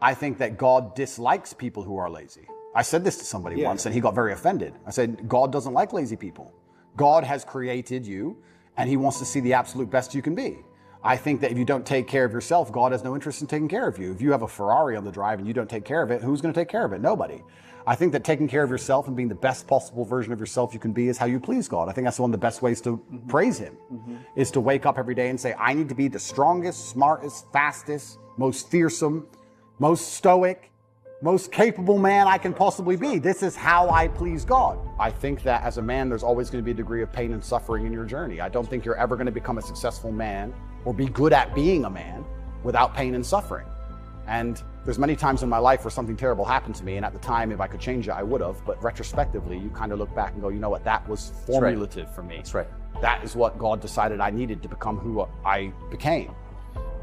I think that God dislikes people who are lazy. I said this to somebody once and he got very offended. I said, God doesn't like lazy people. God has created you and he wants to see the absolute best you can be. I think that if you don't take care of yourself, God has no interest in taking care of you. If you have a Ferrari on the drive and you don't take care of it, who's going to take care of it? Nobody. I think that taking care of yourself and being the best possible version of yourself you can be is how you please God. I think that's one of the best ways to praise him, is to wake up every day and say, I need to be the strongest, smartest, fastest, most fearsome, most stoic, most capable man I can possibly be. This is how I please God. I think that as a man, there's always going to be a degree of pain and suffering in your journey. I don't think you're ever going to become a successful man or be good at being a man without pain and suffering. And there's many times in my life where something terrible happened to me, and at the time, if I could change it, I would have. But retrospectively, you kind of look back and go, you know what, that was formulative for me. That's right. That is what God decided I needed to become who I became.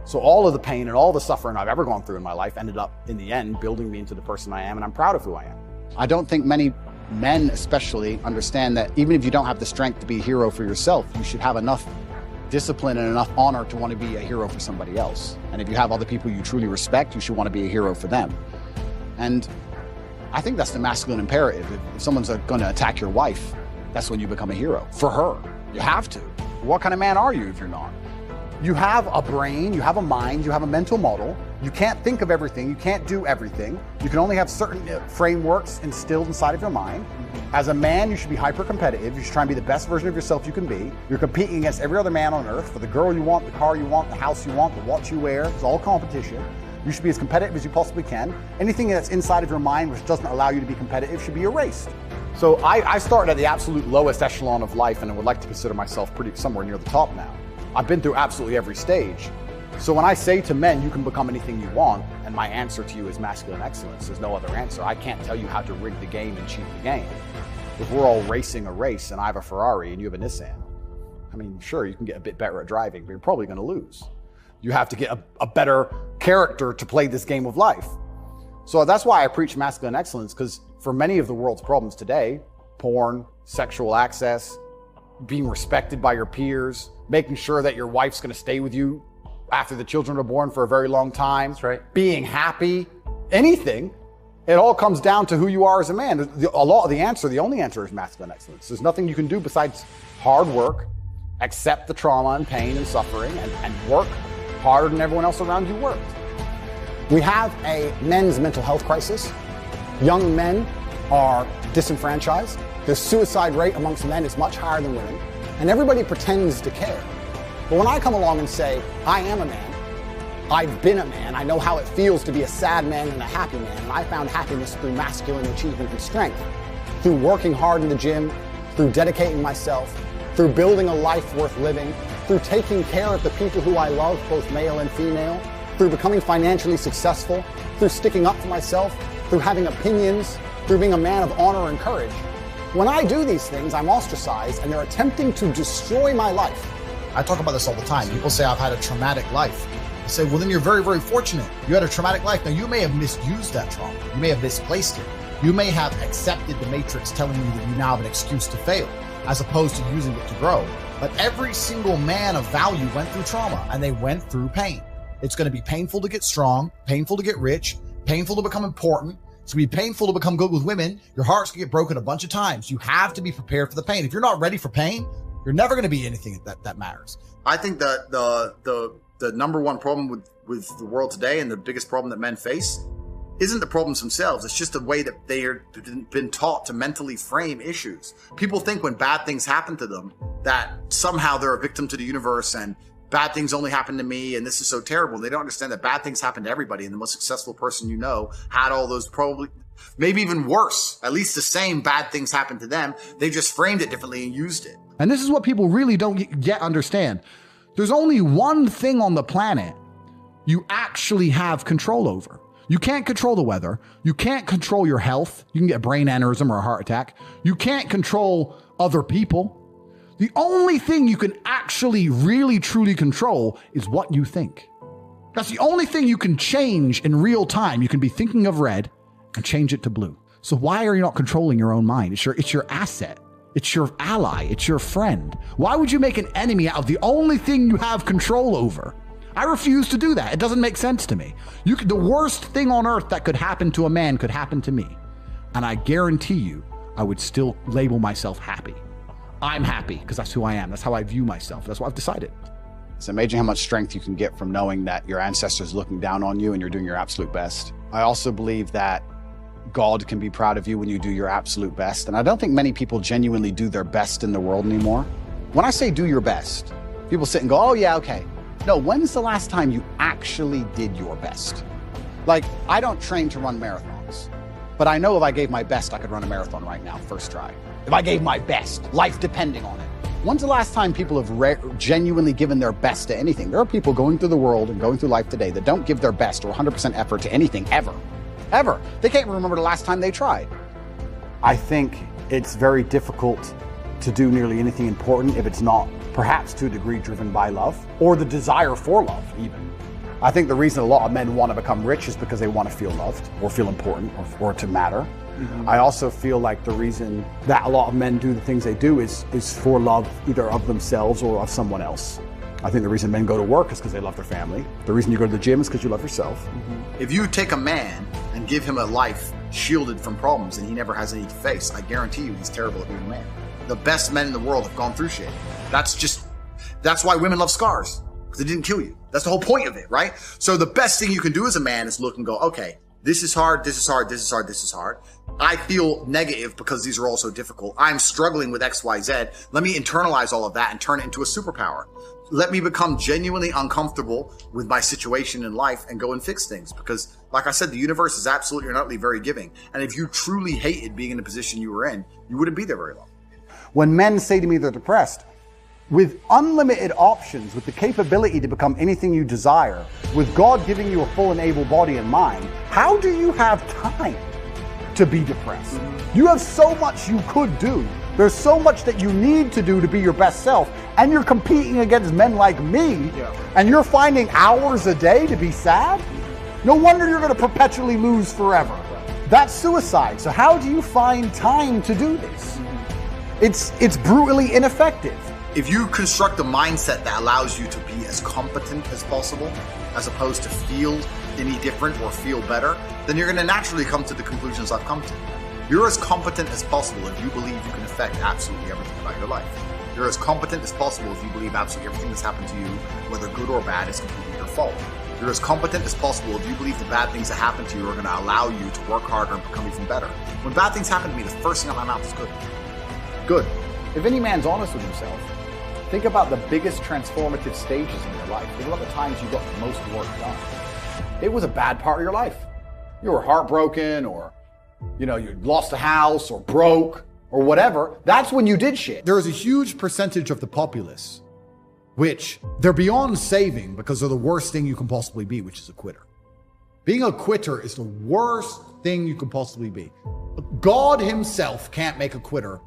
So all of the pain and all the suffering I've ever gone through in my life ended up, in the end, building me into the person I am, and I'm proud of who I am. I don't think many men especially understand that even if you don't have the strength to be a hero for yourself, you should have enough discipline and enough honor to want to be a hero for somebody else. And if you have other people you truly respect, you should want to be a hero for them. And I think that's the masculine imperative. If someone's going to attack your wife, that's when you become a hero for her. You have to. What kind of man are you if you're not? You have a brain, you have a mind, you have a mental model. You can't think of everything, you can't do everything. You can only have certain frameworks instilled inside of your mind. As a man, you should be hyper competitive. You should try and be the best version of yourself you can be. You're competing against every other man on earth for the girl you want, the car you want, the house you want, the watch you wear. It's all competition. You should be as competitive as you possibly can. Anything that's inside of your mind which doesn't allow you to be competitive should be erased. So I started at the absolute lowest echelon of life, and I would like to consider myself somewhere near the top now. I've been through absolutely every stage. So when I say to men, you can become anything you want, and my answer to you is masculine excellence. There's no other answer. I can't tell you how to rig the game and cheat the game. If we're all racing a race and I have a Ferrari and you have a Nissan, I mean, sure, you can get a bit better at driving, but you're probably going to lose. You have to get a better character to play this game of life. So that's why I preach masculine excellence, because for many of the world's problems today, porn, sexual access, being respected by your peers, making sure that your wife's going to stay with you after the children are born for a very long time, that's right, being happy, anything, it all comes down to who you are as a man. The only answer is masculine excellence. There's nothing you can do besides hard work, accept the trauma and pain and suffering, and work harder than everyone else around you worked. We have a men's mental health crisis. Young men are disenfranchised. The suicide rate amongst men is much higher than women, and everybody pretends to care. But when I come along and say, I am a man, I've been a man, I know how it feels to be a sad man and a happy man, and I found happiness through masculine achievement and strength, through working hard in the gym, through dedicating myself, through building a life worth living, through taking care of the people who I love, both male and female, through becoming financially successful, through sticking up for myself, through having opinions, through being a man of honor and courage. When I do these things, I'm ostracized, and they're attempting to destroy my life. I talk about this all the time. People say I've had a traumatic life. I say, well, then you're very, very fortunate. You had a traumatic life. Now, you may have misused that trauma. You may have misplaced it. You may have accepted the matrix telling you that you now have an excuse to fail, as opposed to using it to grow. But every single man of value went through trauma, and they went through pain. It's going to be painful to get strong, painful to get rich, painful to become important. It's going to be painful to become good with women. Your heart's going to get broken a bunch of times. You have to be prepared for the pain. If you're not ready for pain, you're never going to be anything that matters. I think that the number one problem with the world today, and the biggest problem that men face, isn't the problems themselves. It's just the way that they've been taught to mentally frame issues. People think when bad things happen to them that somehow they're a victim to the universe and bad things only happen to me and this is so terrible. They don't understand that bad things happen to everybody, and the most successful person you know had all those, probably maybe even worse, at least the same bad things happened to them. They just framed it differently and used it. And this is what people really don't yet understand. There's only one thing on the planet you actually have control over. You can't control the weather. You can't control your health. You can get a brain aneurysm or a heart attack. You can't control other people. The only thing you can actually really truly control is what you think. That's the only thing you can change in real time. You can be thinking of red and change it to blue. So why are you not controlling your own mind? It's your asset. It's your ally. It's your friend. Why would you make an enemy out of the only thing you have control over? I refuse to do that. It doesn't make sense to me. The worst thing on earth that could happen to a man could happen to me. And I guarantee you, I would still label myself happy. I'm happy because that's who I am. That's how I view myself. That's what I've decided. It's amazing how much strength you can get from knowing that your ancestors are looking down on you and you're doing your absolute best. I also believe that God can be proud of you when you do your absolute best. And I don't think many people genuinely do their best in the world anymore. When I say do your best, people sit and go, oh yeah, okay. No, when's the last time you actually did your best? Like, I don't train to run marathons, but I know if I gave my best, I could run a marathon right now, first try. If I gave my best, life depending on it. When's the last time people have genuinely given their best to anything? There are people going through the world and going through life today that don't give their best or 100% effort to anything ever. Ever. They can't remember the last time they tried. I think it's very difficult to do nearly anything important if it's not perhaps to a degree driven by love or the desire for love even. I think the reason a lot of men want to become rich is because they want to feel loved or feel important or to matter. Mm-hmm. I also feel like the reason that a lot of men do the things they do is for love either of themselves or of someone else. I think the reason men go to work is because they love their family. The reason you go to the gym is because you love yourself. Mm-hmm. If you take a man and give him a life shielded from problems and he never has any to face, I guarantee you he's terrible at being a man. The best men in the world have gone through shit. That's why women love scars, because it didn't kill you. That's the whole point of it, right? So the best thing you can do as a man is look and go, okay, this is hard, this is hard, this is hard, this is hard. I feel negative because these are all so difficult. I'm struggling with X, Y, Z. Let me internalize all of that and turn it into a superpower. Let me become genuinely uncomfortable with my situation in life and go and fix things. Because like I said, the universe is absolutely and utterly very giving. And if you truly hated being in the position you were in, you wouldn't be there very long. When men say to me they're depressed, with unlimited options, with the capability to become anything you desire, with God giving you a full and able body and mind, how do you have time to be depressed? Mm-hmm. You have so much you could do. There's so much that you need to do to be your best self, and you're competing against men like me, and you're finding hours a day to be sad? No wonder you're going to perpetually lose forever. That's suicide. So how do you find time to do this? It's brutally ineffective. If you construct a mindset that allows you to be as competent as possible, as opposed to feel any different or feel better, then you're going to naturally come to the conclusions I've come to. You're as competent as possible if you believe you can affect absolutely everything about your life. You're as competent as possible if you believe absolutely everything that's happened to you, whether good or bad, is completely your fault. You're as competent as possible if you believe the bad things that happen to you are going to allow you to work harder and become even better. When bad things happen to me, the first thing out of my mouth is good. Good. If any man's honest with himself, think about the biggest transformative stages in your life. Think about the times you got the most work done. It was a bad part of your life. You were heartbroken, or you lost a house, or broke, or whatever. That's when you did shit. There is a huge percentage of the populace which they're beyond saving because they're the worst thing you can possibly be, which is a quitter. Being a quitter is the worst thing you can possibly be. God himself can't make a quitter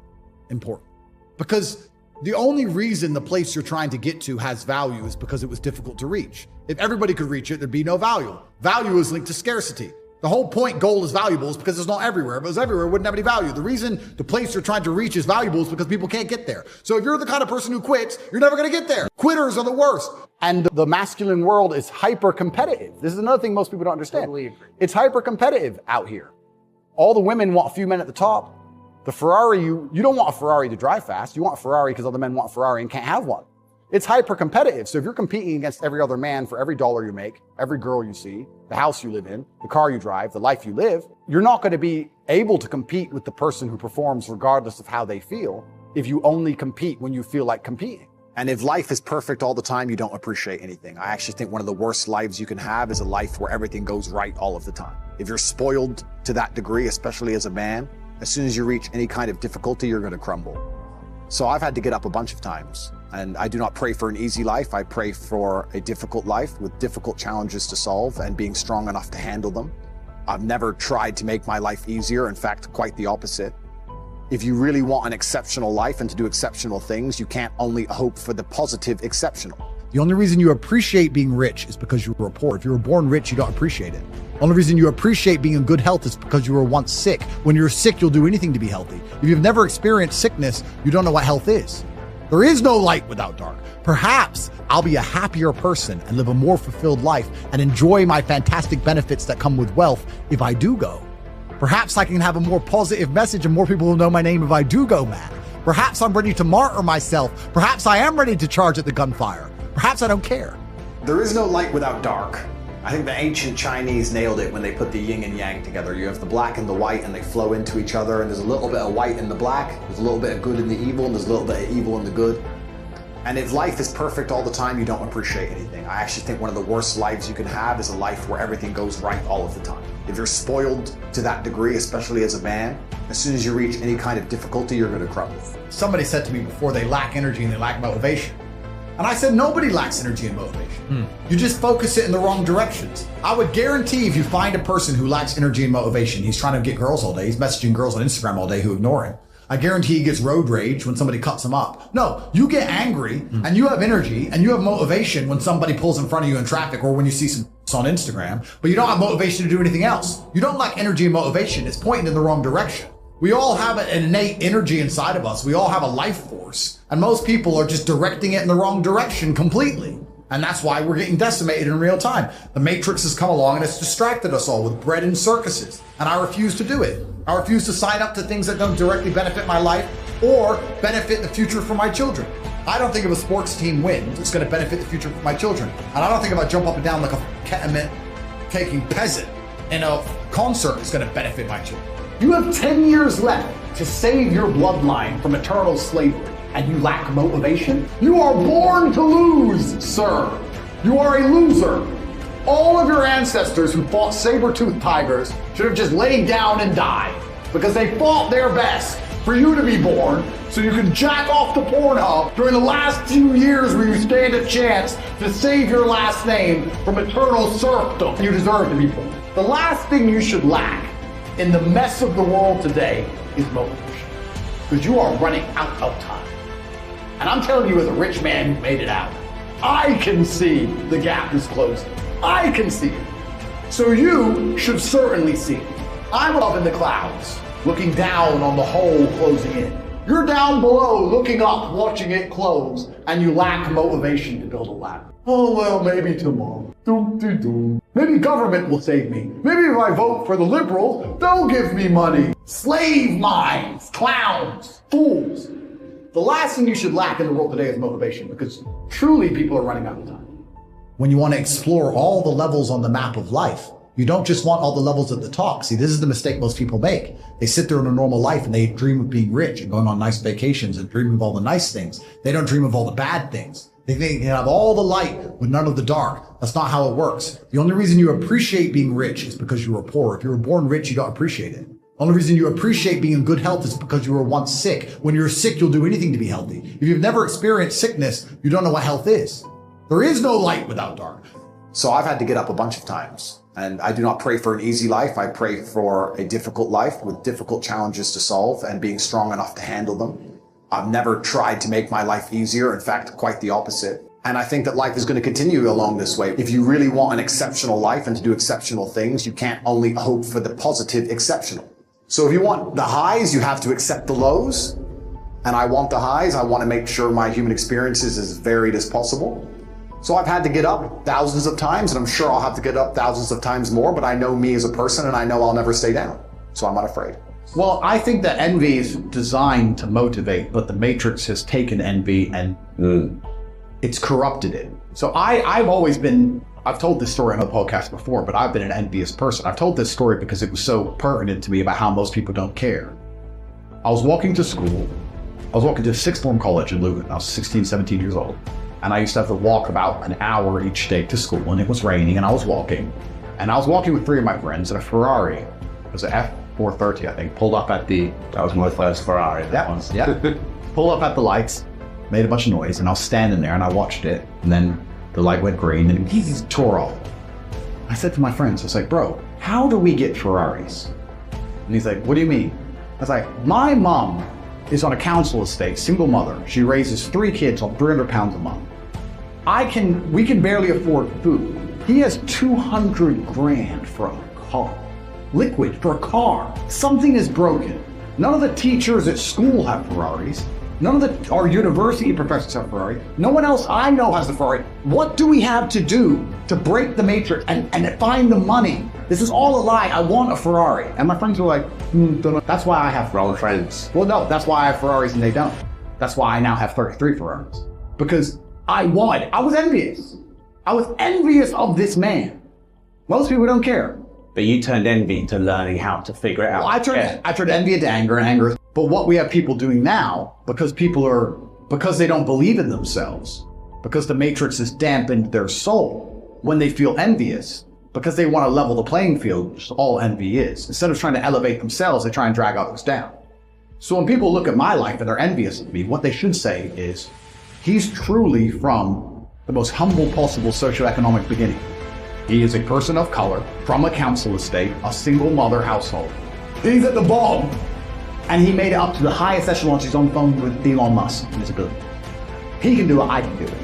important, because the only reason the place you're trying to get to has value is because it was difficult to reach. If everybody could reach it, there'd be no value. Value is linked to scarcity. The whole point gold is valuable is because it's not everywhere. If it was everywhere, it wouldn't have any value. The reason the place you're trying to reach is valuable is because people can't get there. So if you're the kind of person who quits, you're never going to get there. Quitters are the worst. And the masculine world is hyper competitive. This is another thing most people don't understand. Totally agree. It's hyper competitive out here. All the women want a few men at the top. The Ferrari, you don't want a Ferrari to drive fast. You want a Ferrari because other men want a Ferrari and can't have one. It's hyper competitive. So if you're competing against every other man for every dollar you make, every girl you see, the house you live in, the car you drive, the life you live, you're not going to be able to compete with the person who performs regardless of how they feel if you only compete when you feel like competing. And if life is perfect all the time, you don't appreciate anything. I actually think one of the worst lives you can have is a life where everything goes right all of the time. If you're spoiled to that degree, especially as a man, as soon as you reach any kind of difficulty, you're going to crumble. So I've had to get up a bunch of times, and I do not pray for an easy life. I pray for a difficult life with difficult challenges to solve and being strong enough to handle them. I've never tried to make my life easier. In fact, quite the opposite. If you really want an exceptional life and to do exceptional things, you can't only hope for the positive exceptional. The only reason you appreciate being rich is because you were poor. If you were born rich, you don't appreciate it. The only reason you appreciate being in good health is because you were once sick. When you're sick, you'll do anything to be healthy. If you've never experienced sickness, you don't know what health is. There is no light without dark. Perhaps I'll be a happier person and live a more fulfilled life and enjoy my fantastic benefits that come with wealth if I do go. Perhaps I can have a more positive message and more people will know my name if I do go mad. Perhaps I'm ready to martyr myself. Perhaps I am ready to charge at the gunfire. Perhaps I don't care. There is no light without dark. I think the ancient Chinese nailed it when they put the yin and yang together. You have the black and the white and they flow into each other, and there's a little bit of white in the black, there's a little bit of good in the evil, and there's a little bit of evil in the good. And if life is perfect all the time, you don't appreciate anything. I actually think one of the worst lives you can have is a life where everything goes right all of the time. If you're spoiled to that degree, especially as a man, as soon as you reach any kind of difficulty, you're going to crumble. Somebody said to me before, they lack energy and they lack motivation. And I said, nobody lacks energy and motivation. You just focus it in the wrong directions. I would guarantee if you find a person who lacks energy and motivation, he's trying to get girls all day, he's messaging girls on Instagram all day who ignore him. I guarantee he gets road rage when somebody cuts him up. No, you get angry and you have energy and you have motivation when somebody pulls in front of you in traffic or when you see some on Instagram, but you don't have motivation to do anything else. You don't lack energy and motivation. It's pointing in the wrong direction. We all have an innate energy inside of us. We all have a life force, and most people are just directing it in the wrong direction completely. And that's why we're getting decimated in real time. The Matrix has come along and it's distracted us all with bread and circuses. And I refuse to do it. I refuse to sign up to things that don't directly benefit my life or benefit the future for my children. I don't think if a sports team wins, it's going to benefit the future for my children. And I don't think if I jump up and down like a ketamine-taking peasant in a concert, it's going to benefit my children. You have 10 years left to save your bloodline from eternal slavery, and you lack motivation? You are born to lose, sir. You are a loser. All of your ancestors who fought saber-toothed tigers should have just laid down and died because they fought their best for you to be born so you can jack off to Pornhub during the last few years where you stand a chance to save your last name from eternal serfdom. You deserve to be born. The last thing you should lack in the mess of the world today is motivation, because you are running out of time. And I'm telling you, as a rich man who made it out, I can see the gap is closing. I can see it. So you should certainly see it. I'm up in the clouds, looking down on the hole closing in. You're down below, looking up, watching it close, and you lack motivation to build a ladder. Oh, well, maybe tomorrow. Maybe government will save me. Maybe if I vote for the liberals, they'll give me money. Slave minds, clowns, fools. The last thing you should lack in the world today is motivation, because truly people are running out of time. When you want to explore all the levels on the map of life, you don't just want all the levels at the top. See, this is the mistake most people make. They sit there in a normal life and they dream of being rich and going on nice vacations and dream of all the nice things. They don't dream of all the bad things. They think they can have all the light with none of the dark. That's not how it works. The only reason you appreciate being rich is because you were poor. If you were born rich, you don't appreciate it. The only reason you appreciate being in good health is because you were once sick. When you're sick, you'll do anything to be healthy. If you've never experienced sickness, you don't know what health is. There is no light without dark. So I've had to get up a bunch of times, and I do not pray for an easy life. I pray for a difficult life with difficult challenges to solve and being strong enough to handle them. I've never tried to make my life easier. In fact, quite the opposite. And I think that life is going to continue along this way. If you really want an exceptional life and to do exceptional things, you can't only hope for the positive exceptional. So if you want the highs, you have to accept the lows. And I want the highs. I want to make sure my human experience is as varied as possible. So I've had to get up thousands of times, and I'm sure I'll have to get up thousands of times more, but I know me as a person, and I know I'll never stay down. So I'm not afraid. Well, I think that envy is designed to motivate, but the Matrix has taken envy and it's corrupted it. So I've always been, I've told this story on a podcast before, but I've been an envious person. I've told this story because it was so pertinent to me about how most people don't care. I was walking to school. I was walking to sixth form college in Luton. I was 16, 17 years old. And I used to have to walk about an hour each day to school, and it was raining, and I was walking. And I was walking with three of my friends in a Ferrari. It was an F430, I think, pulled up at the... That was my first Ferrari. Yeah. Pulled up at the lights, made a bunch of noise, and I was standing there, and I watched it, and then the light went green, and he tore off. I said to my friends, I was like, bro, how do we get Ferraris? And he's like, what do you mean? I was like, my mom is on a council estate, single mother. She raises 3 kids on 300 pounds a month. We can barely afford food. He has 200 grand for a car. Liquid for a car. Something is broken. None of the teachers at school have Ferraris. None of our university professors have a Ferrari. No one else I know has a Ferrari. What do we have to do to break the matrix and find the money? This is all a lie. I want a Ferrari. And my friends were like, don't know. That's why I have Wrong friends. Well, no, that's why I have Ferraris and they don't. That's why I now have 33 Ferraris. Because I was envious. I was envious of this man. Most people don't care. But you turned envy into learning how to figure it out. Well, I turned envy into anger and anger. But what we have people doing now, because they don't believe in themselves, because the matrix has dampened their soul, when they feel envious, because they want to level the playing field, which is all envy is. Instead of trying to elevate themselves, they try and drag others down. So when people look at my life and they're envious of me, what they should say is, he's truly from the most humble possible socioeconomic beginning. He is a person of color, from a council estate, a single mother household. He's at the bottom, and he made it up to the highest echelons. He's on the phone with Elon Musk and his ability. He can do it, I can do it.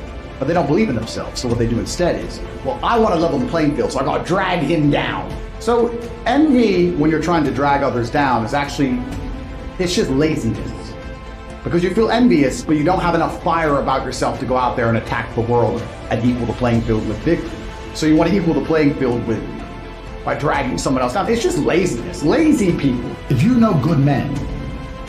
But they don't believe in themselves, so what they do instead is, well, I want to level the playing field, so I got to drag him down. So envy, when you're trying to drag others down, is actually, it's just laziness. Because you feel envious, but you don't have enough fire about yourself to go out there and attack the world and equal the playing field with victory. So you want to equal the playing field by dragging someone else down. It's just laziness. Lazy people. If you know good men,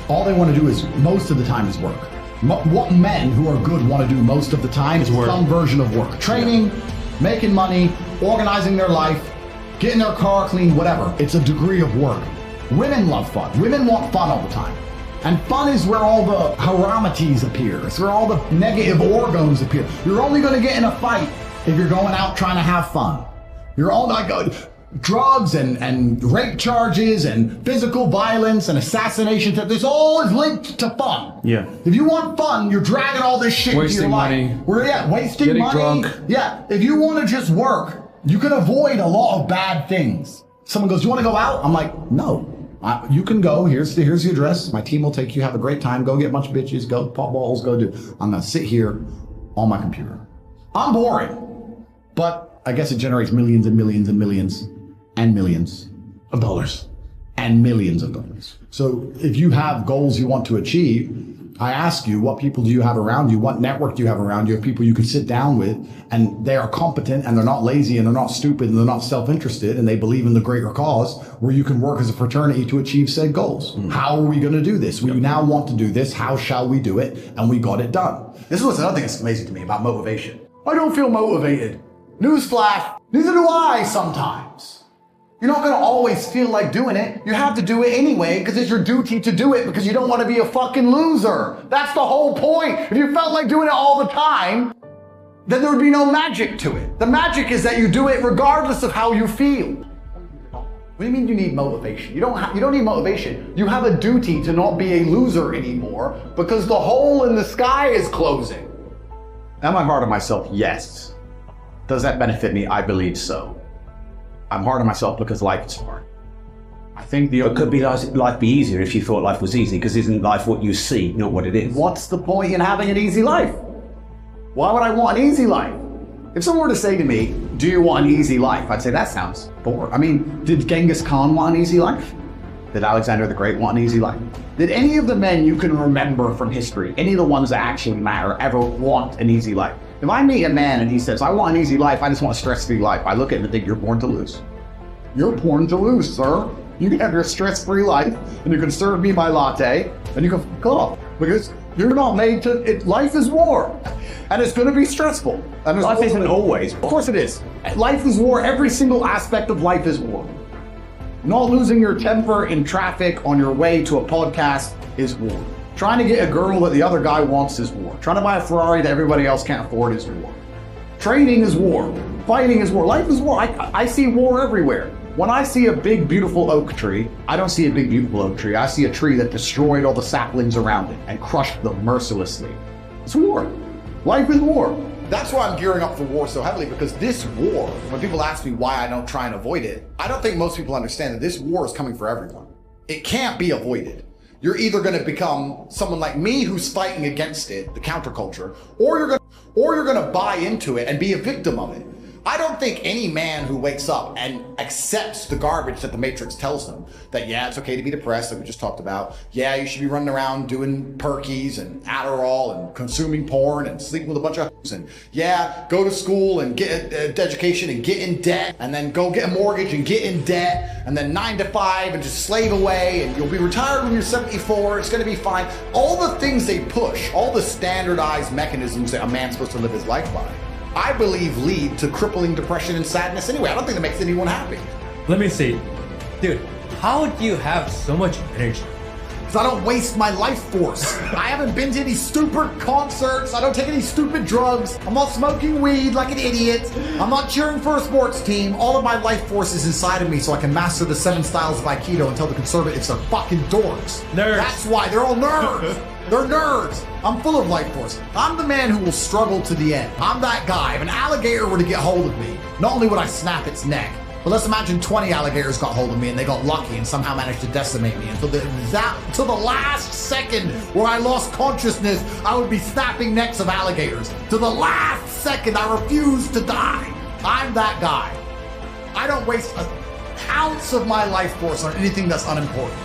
all they want to do is, most of the time, is work. What men who are good want to do most of the time is some version of work. Training, making money, organizing their life, getting their car clean, whatever. It's a degree of work. Women love fun. Women want fun all the time. And fun is where all the haramities appear. It's where all the negative organs appear. You're only going to get in a fight if you're going out trying to have fun. You're all like drugs and rape charges and physical violence and assassination. This all is linked to fun. Yeah. If you want fun, you're dragging all this shit into your life. Wasting getting money. Drunk. Yeah. If you want to just work, you can avoid a lot of bad things. Someone goes, "You want to go out?" I'm like, "No. You can go. Here's the address. My team will take you. Have a great time. Go get a bunch of bitches. Go pop balls. Go do. I'm gonna sit here on my computer. I'm boring, but I guess it generates millions and millions and millions and millions of dollars and millions of dollars. So if you have goals you want to achieve, I ask you, what people do you have around you? What network do you have around you of people you can sit down with and they are competent and they're not lazy and they're not stupid and they're not self-interested and they believe in the greater cause where you can work as a fraternity to achieve said goals. How are we going to do this? We now want to do this. How shall we do it? And we got it done. This is what's another thing that's amazing to me about motivation. I don't feel motivated. Newsflash, neither do I sometimes. You're not going to always feel like doing it. You have to do it anyway because it's your duty to do it because you don't want to be a fucking loser. That's the whole point. If you felt like doing it all the time, then there would be no magic to it. The magic is that you do it regardless of how you feel. What do you mean you need motivation? You don't need motivation. You have a duty to not be a loser anymore because the hole in the sky is closing. Am I hard on myself? Yes. Does that benefit me? I believe so. I'm hard on myself because life is hard. I think But could life be easier if you thought life was easy? Because isn't life what you see, not what it is? What's the point in having an easy life? Why would I want an easy life? If someone were to say to me, "Do you want an easy life?" I'd say, that sounds boring. I mean, did Genghis Khan want an easy life? Did Alexander the Great want an easy life? Did any of the men you can remember from history, any of the ones that actually matter, ever want an easy life? If I meet a man and he says, "I want an easy life, I just want a stress-free life," I look at him and think, "You're born to lose. You're born to lose, sir. You can have your stress-free life, and you can serve me my latte, and you can fuck off, because you're not made to, life is war, and it's gonna be stressful. And Life isn't always. Of course it is. Life is war. Every single aspect of life is war. Not losing your temper in traffic on your way to a podcast is war. Trying to get a girl that the other guy wants is war. Trying to buy a Ferrari that everybody else can't afford is war. Training is war. Fighting is war. Life is war. I see war everywhere. When I see a big, beautiful oak tree, I don't see a big, beautiful oak tree. I see a tree that destroyed all the saplings around it and crushed them mercilessly. It's war. Life is war. That's why I'm gearing up for war so heavily, because this war, when people ask me why I don't try and avoid it, I don't think most people understand that this war is coming for everyone. It can't be avoided. You're either going to become someone like me who's fighting against it, the counterculture, or you're going to buy into it and be a victim of it. I don't think any man who wakes up and accepts the garbage that the Matrix tells them, that yeah, it's okay to be depressed, like we just talked about. Yeah, you should be running around doing perkies and Adderall and consuming porn and sleeping with a bunch of hoes, and yeah, go to school and get an education and get in debt, and then go get a mortgage and get in debt, and then 9 to 5 and just slave away, and you'll be retired when you're 74, it's gonna be fine. All the things they push, all the standardized mechanisms that a man's supposed to live his life by, I believe lead to crippling depression and sadness anyway. I don't think that makes anyone happy. Let me see. Dude, how do you have so much energy? Because I don't waste my life force. I haven't been to any stupid concerts. I don't take any stupid drugs. I'm not smoking weed like an idiot. I'm not cheering for a sports team. All of my life force is inside of me so I can master the 7 styles of Aikido and tell the conservatives they're fucking dorks. Nerds. That's why they're all nerds. They're nerds. I'm full of life force. I'm the man who will struggle to the end. I'm that guy. If an alligator were to get hold of me, not only would I snap its neck, but let's imagine 20 alligators got hold of me and they got lucky and somehow managed to decimate me until the last second where I lost consciousness, I would be snapping necks of alligators. To the last second, I refuse to die. I'm that guy. I don't waste an ounce of my life force on anything that's unimportant.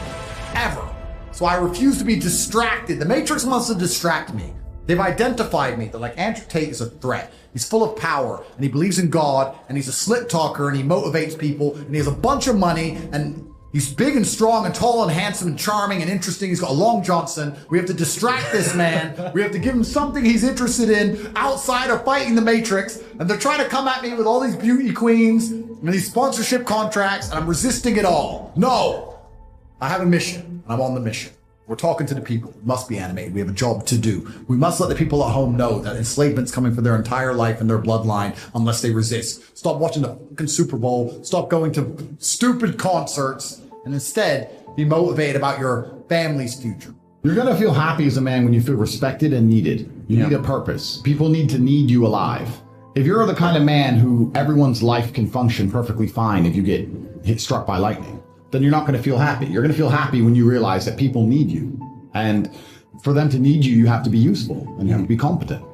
Ever. So I refuse to be distracted. The Matrix wants to distract me. They've identified me. They're like, Andrew Tate is a threat. He's full of power, and he believes in God, and he's a slick talker, and he motivates people, and he has a bunch of money, and he's big and strong and tall and handsome and charming and interesting. He's got a Long Johnson. We have to distract this man. We have to give him something he's interested in outside of fighting the Matrix. And they're trying to come at me with all these beauty queens and these sponsorship contracts, and I'm resisting it all. No. I have a mission, and I'm on the mission. We're talking to the people. It must be animated. We have a job to do. We must let the people at home know that enslavement's coming for their entire life and their bloodline unless they resist. Stop watching the fucking Super Bowl. Stop going to stupid concerts, and instead be motivated about your family's future. You're going to feel happy as a man when you feel respected and needed. You need a purpose. People need to need you alive. If you're the kind of man who everyone's life can function perfectly fine if you get struck by lightning, then you're not going to feel happy. You're going to feel happy when you realize that people need you. And for them to need you, you have to be useful and you have to be competent.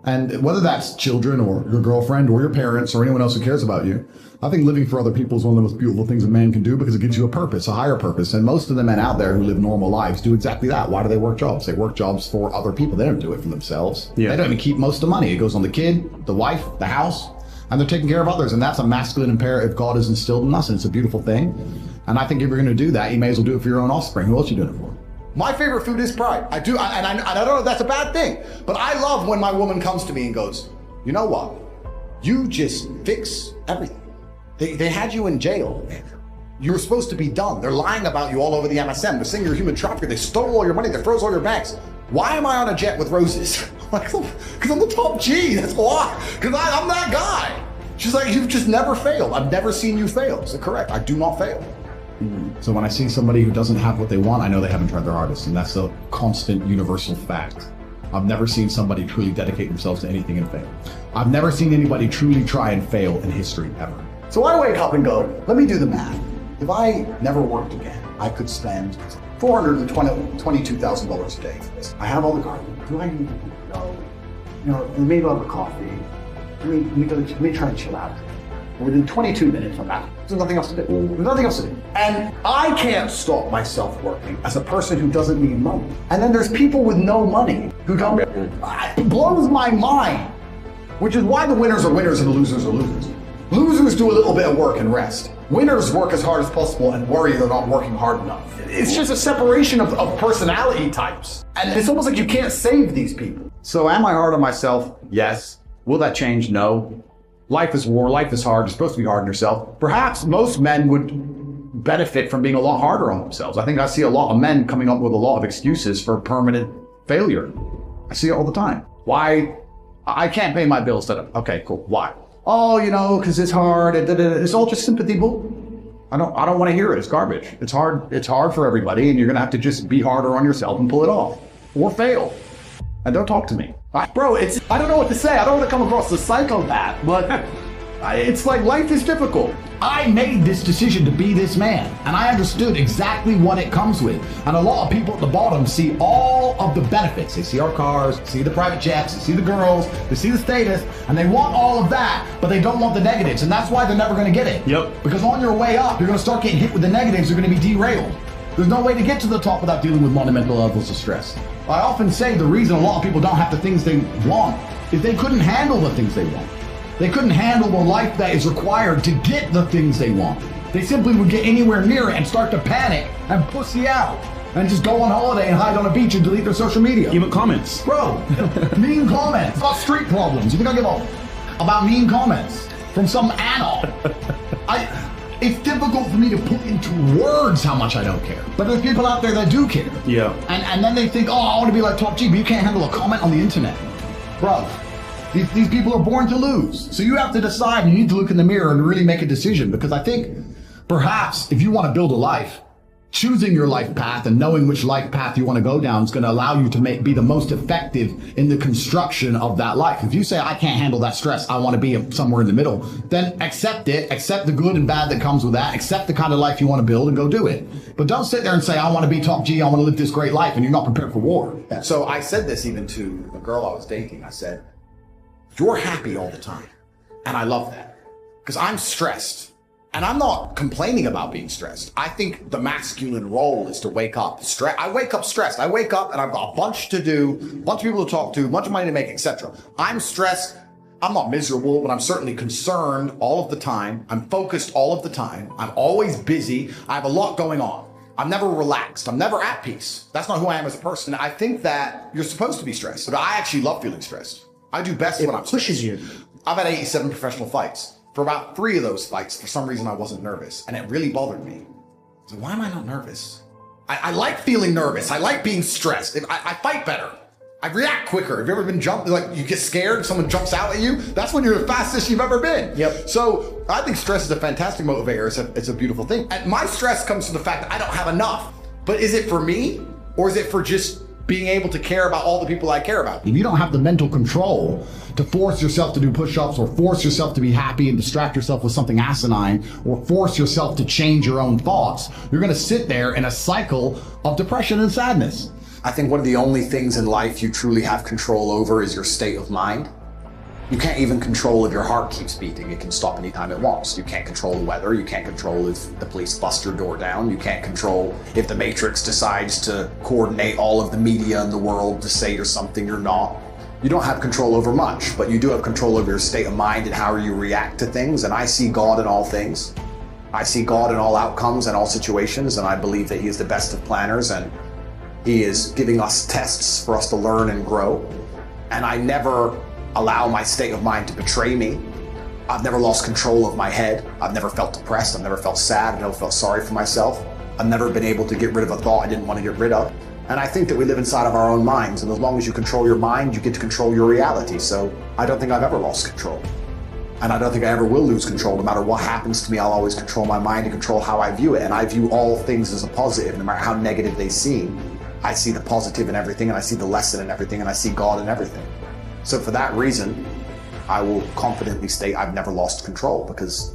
And whether that's children or your girlfriend or your parents or anyone else who cares about you, I think living for other people is one of the most beautiful things a man can do because it gives you a purpose, a higher purpose. And most of the men out there who live normal lives do exactly that. Why do they work jobs? They work jobs for other people. They don't do it for themselves. They don't even keep most of the money. It goes on the kid, the wife, the house, and they're taking care of others. And that's a masculine imperative God has instilled in us, and it's a beautiful thing. And I think if you're going to do that, you may as well do it for your own offspring. Who else are you doing it for? My favorite food is pride. I do, and I don't know if that's a bad thing, but I love when my woman comes to me and goes, you know what? You just fix everything. They had you in jail. You were supposed to be done. They're lying about you all over the MSM. They're saying you're a human trafficker. They stole all your money. They froze all your banks. Why am I on a jet with roses? Because I'm the top G. That's why. Because I'm that guy. She's like, you've just never failed. I've never seen you fail. I said, correct. I do not fail. So when I see somebody who doesn't have what they want, I know they haven't tried their hardest. And that's a constant universal fact. I've never seen somebody truly dedicate themselves to anything and fail. I've never seen anybody truly try and fail in history ever. So I wake up and go, let me do the math. If I never worked again, I could spend $422,000 a day for this. I have all the cars. Do I need to go? You know, maybe I'll have a coffee. Let me try and chill out. Within 22 minutes I'm out. There's nothing else to do. There's nothing else to do. And I can't stop myself working as a person who doesn't need money. And then there's people with no money who don't. It blows my mind. Which is why the winners are winners and the losers are losers. Losers do a little bit of work and rest. Winners work as hard as possible and worry they're not working hard enough. It's just a separation of personality types. And it's almost like you can't save these people. So am I hard on myself? Yes. Will that change? No. Life is war. Life is hard. You're supposed to be hard on yourself. Perhaps most men would benefit from being a lot harder on themselves. I think I see a lot of men coming up with a lot of excuses for permanent failure. I see it all the time. Why? I can't pay my bills. Okay, cool. Why? Oh, you know, because it's hard. It's all just sympathy bull. I don't want to hear it. It's garbage. It's hard. It's hard for everybody, and you're gonna have to just be harder on yourself and pull it off, or fail. And don't talk to me. Bro, I don't know what to say. I don't want to come across as a psychopath, but It's like life is difficult. I made this decision to be this man, and I understood exactly what it comes with. And a lot of people at the bottom see all of the benefits. They see our cars, see the private jets, they see the girls, they see the status, and they want all of that, but they don't want the negatives, and that's why they're never going to get it. Yep. Because on your way up, you're going to start getting hit with the negatives, you're going to be derailed. There's no way to get to the top without dealing with monumental levels of stress. I often say the reason a lot of people don't have the things they want is they couldn't handle the things they want. They couldn't handle the life that is required to get the things they want. They simply would get anywhere near it and start to panic and pussy out and just go on holiday and hide on a beach and delete their social media. Even comments. Bro, mean comments about street problems. You think I give a about mean comments from some anal? It's difficult for me to put into words how much I don't care. But there's people out there that do care. Yeah. And then they think, oh, I want to be like Top G, but you can't handle a comment on the internet. Bro, these people are born to lose. So you have to decide, you need to look in the mirror and really make a decision, because I think perhaps if you want to build a life, choosing your life path and knowing which life path you want to go down is going to allow you to be the most effective in the construction of that life. If you say, I can't handle that stress, I want to be somewhere in the middle, then accept it, accept the good and bad that comes with that, accept the kind of life you want to build and go do it. But don't sit there and say, I want to be Top G, I want to live this great life, and you're not prepared for war. So I said this even to a girl I was dating. I said, you're happy all the time. And I love that. Because I'm stressed. And I'm not complaining about being stressed. I think the masculine role is to wake up stressed. I wake up stressed. I wake up and I've got a bunch to do, a bunch of people to talk to, a bunch of money to make, etc. I'm stressed. I'm not miserable, but I'm certainly concerned all of the time. I'm focused all of the time. I'm always busy. I have a lot going on. I'm never relaxed. I'm never at peace. That's not who I am as a person. I think that you're supposed to be stressed. But I actually love feeling stressed. I do best when I'm pushes you. I've had 87 professional fights. For about 3 of those fights, for some reason, I wasn't nervous. And it really bothered me. So why am I not nervous? I like feeling nervous. I like being stressed. I fight better. I react quicker. Have you ever been jumped, like you get scared, someone jumps out at you? That's when you're the fastest you've ever been. Yep. So I think stress is a fantastic motivator. It's a beautiful thing. And my stress comes from the fact that I don't have enough. But is it for me? Or is it for just being able to care about all the people I care about? If you don't have the mental control to force yourself to do push-ups, or force yourself to be happy and distract yourself with something asinine, or force yourself to change your own thoughts, you're going to sit there in a cycle of depression and sadness. I think one of the only things in life you truly have control over is your state of mind. You can't even control if your heart keeps beating. It can stop anytime it wants. You can't control the weather. You can't control if the police bust your door down. You can't control if the Matrix decides to coordinate all of the media in the world to say you're something you're not. You don't have control over much, but you do have control over your state of mind and how you react to things. And I see God in all things. I see God in all outcomes and all situations, and I believe that He is the best of planners, and He is giving us tests for us to learn and grow. And I never allow my state of mind to betray me. I've never lost control of my head. I've never felt depressed. I've never felt sad. I've never felt sorry for myself. I've never been able to get rid of a thought I didn't want to get rid of. And I think that we live inside of our own minds, and as long as you control your mind, you get to control your reality. So I don't think I've ever lost control. And I don't think I ever will lose control. No matter what happens to me, I'll always control my mind and control how I view it. And I view all things as a positive, no matter how negative they seem. I see the positive in everything, and I see the lesson in everything, and I see God in everything. So for that reason, I will confidently state I've never lost control, because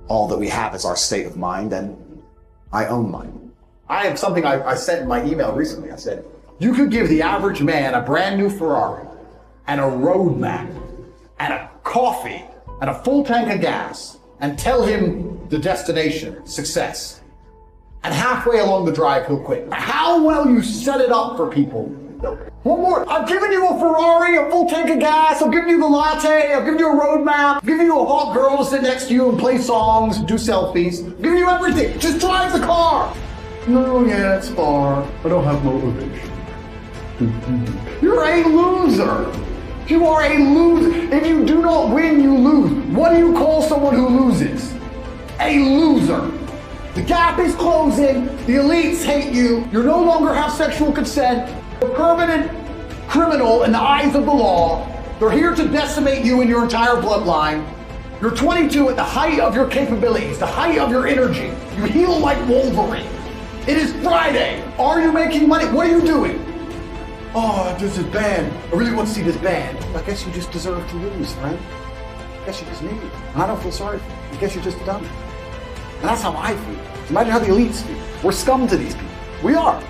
all that we have is our state of mind, and I own mine. I have something I sent in my email recently. I said, you could give the average man a brand new Ferrari and a road map and a coffee and a full tank of gas and tell him the destination, success. And halfway along the drive, he'll quit. How well you set it up for people. One more. I've given you a Ferrari, a full tank of gas. I've given you the latte. I've given you a road map. I've given you a hot girl to sit next to you and play songs, do selfies. I've given you everything. Just drive the car. No, yeah, it's far. I don't have motivation. You're a loser. You are a loser. If you do not win, you lose. What do you call someone who loses? A loser. The gap is closing. The elites hate you. You no longer have sexual consent. You're a permanent criminal in the eyes of the law. They're here to decimate you and your entire bloodline. You're 22 at the height of your capabilities, the height of your energy. You heal like Wolverine. It is Friday. Are you making money? What are you doing? Oh, there's a band. I really want to see this band. I guess you just deserve to lose, friend. I guess you just need it. And I don't feel sorry for you. I guess you're just a dummy. And that's how I feel. So imagine how the elites feel. We're scum to these people. We are.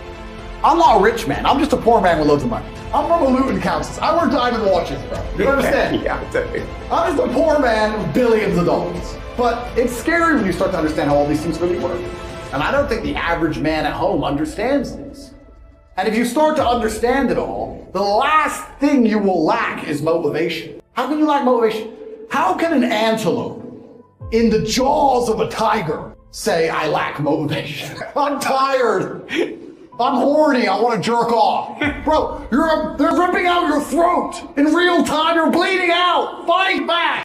I'm not a rich man. I'm just a poor man with loads of money. I'm from a Luton, Kansas. I wear diamond watches, bro. You understand? Yeah, I do. I'm just a poor man with billions of dollars. But it's scary when you start to understand how all these things really work. And I don't think the average man at home understands this. And if you start to understand it all, the last thing you will lack is motivation. How can you lack motivation? How can an antelope in the jaws of a tiger say, I lack motivation? I'm tired. I'm horny. I want to jerk off. Bro, they're ripping out your throat in real time. You're bleeding out. Fight back.